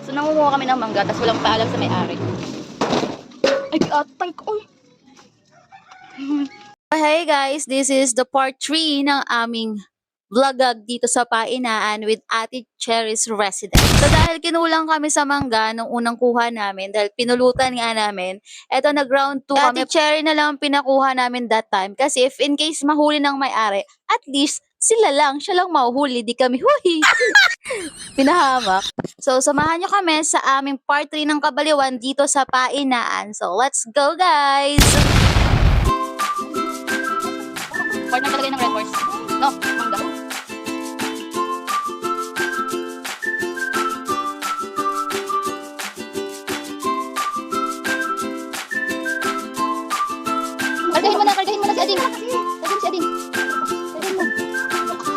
So, nangunguha kami ng mangga, tapos walang paalam sa may-ari. Ay, atay ko. Hey guys, this is the part 3 ng aming vlogag dito sa Painaan with Ate Cherry's residence. So dahil kinulang kami sa mangga nung unang kuha namin, dahil pinulutan nga namin, eto nag-round 2 kami. Ate Cherry na lang pinakuha namin that time kasi if in case mahuli ng may-ari, at least siya lang mahuhuli, di kami huy. Pinahamak. So samahan nyo kami sa aming part 3 ng Kabaliwan dito sa Painaan. So let's go guys! Part na talaga ng red horse. No, mangga. Kargahin mo na si Ading. Kargahin si Ading. Kargahin mo.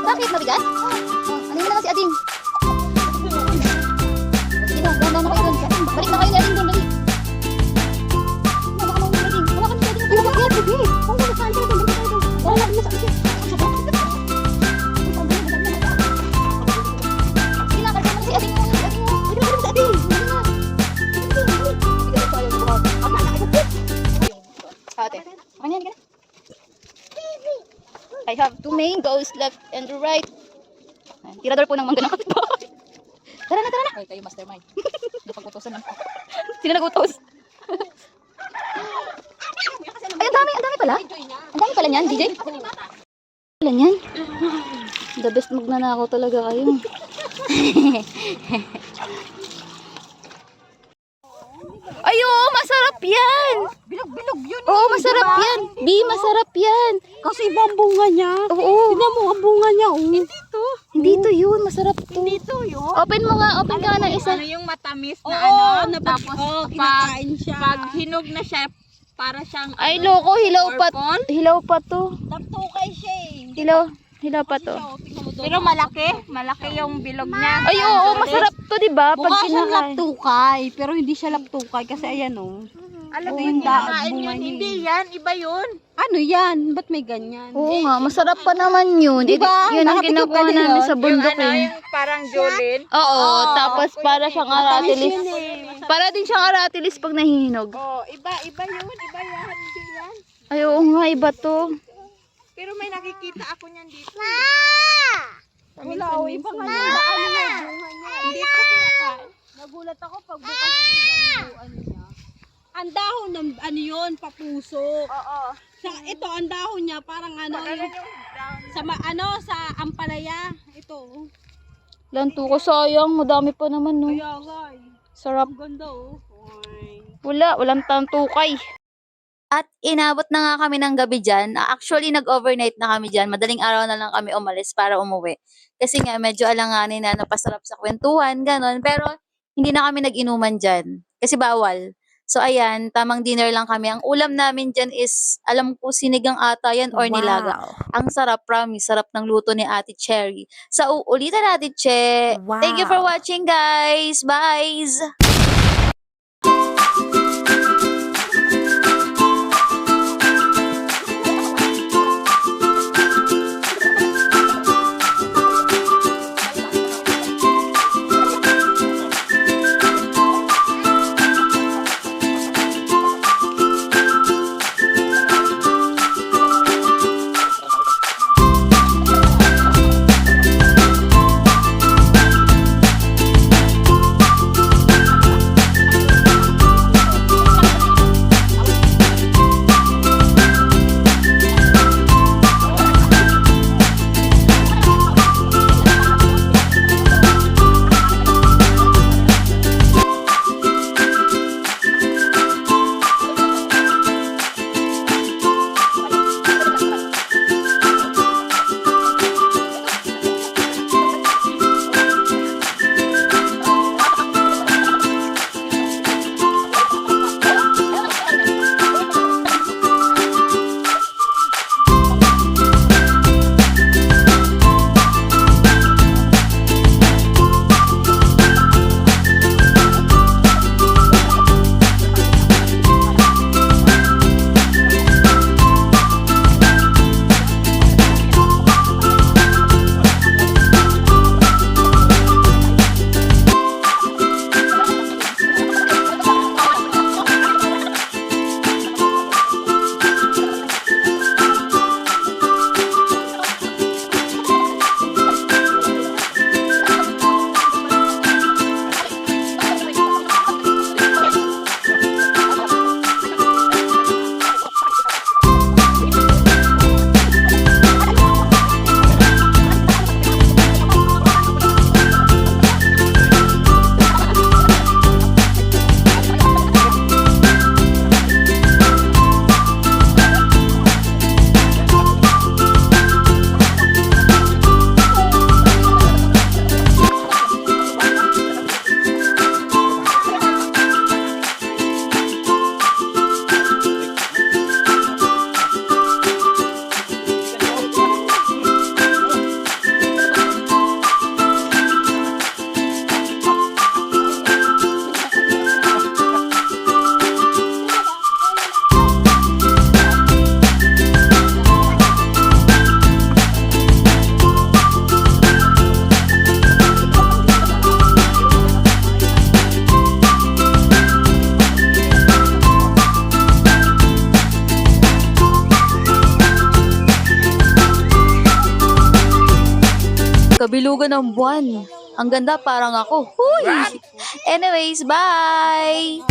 Bakit? Mabigat? Ano yun na si Ading? Sige na, ganda na kayo dun. Balik na kayo ni Ading dun, dali. Hawakan mo ni Ading. Hawakan mo si Ading. Hawakan mo si Ading. Kung ano saan kayo dun, balik kayo dun. Wala na sa akin. Sige na, kargahin mo na si Ading. Kargahin mo si Ading. Ate, ano yan? I have 2 mangoes left and right. Tirador po ng mangga ng kapitbahay. Tara na. Ay, kayo mastermind. Napagputusan lang. Sino nagutos? Ay, ang dami pala. Ang dami pala niyan, DJ. Pala niyan. The best magnanakaw talaga kayo. Ayo, masarap yan. Bilog-bilog yun. Oo, masarap yan. Masarap yan. Kasi iba ang bunga niya. Oo. Tignan mo ang bunga niya. Hindi to yun, masarap to. Hindi to yun. Open mo nga, open ka ng isa. Ano yung matamis na Oo, tapos kinakain siya. pag hinog na siya, para siyang Ay, loko, hilaw pa. purple. Hilaw pa to. Taptukay siya eh. Hilaw pa to. Pero malaki yung bilog niya. Ay, oo, masarap to, di ba? Pag Mukha siyang kinakain. laptukay, pero hindi siya laptukay kasi ayan oh. Alam mo yung yung bunga niya. hindi yan, iba yun. Ano yan? Ba't may ganyan? Oo nga, masarap pa naman yun. Diba? Yun ang Nakatikip kinukuha ka din namin yun? sa bundok eh. yung parang Jolin. Oo, tapos para siyang aratilis. Yun eh. Para din siyang aratilis pag nahihinog. Oh, iba yun, iba yan, hindi yan. Ay, oo nga, iba to. Pero may nakikita ako niyan dito. Wala oh, iba nga yung ano niya, bunga niya. Hindi ko kinakain. Nagulat ako pag bukas yung ibang ano niya. Ang dahon ng ano yun, papuso. Oo. Ito, ang dahon niya parang ano, yung, sa ampalaya. Ito. Lanto ko, sayang. Madami pa naman, no. Kaya nga, Sarap. ang ganda oh. Oy. Walang tantukay. At inabot na nga kami ng gabi dyan. Actually, nag-overnight na kami dyan. Madaling araw na lang kami umalis para umuwi. Kasi nga, medyo alanganin na napasarap sa kwentuhan, ganon. Pero, hindi na kami nag-inuman dyan. Kasi bawal. So, ayan, tamang dinner lang kami. Ang ulam namin dyan is, alam ko, sinigang ata yan or nilaga. Ang sarap, promise. Sarap ng luto ni Ate Cherry. Sa uulitan natin, Che. Wow. Thank you for watching, guys. Bye! kabilugan ng buwan. Ang ganda, parang ako. Huy! Anyways, bye!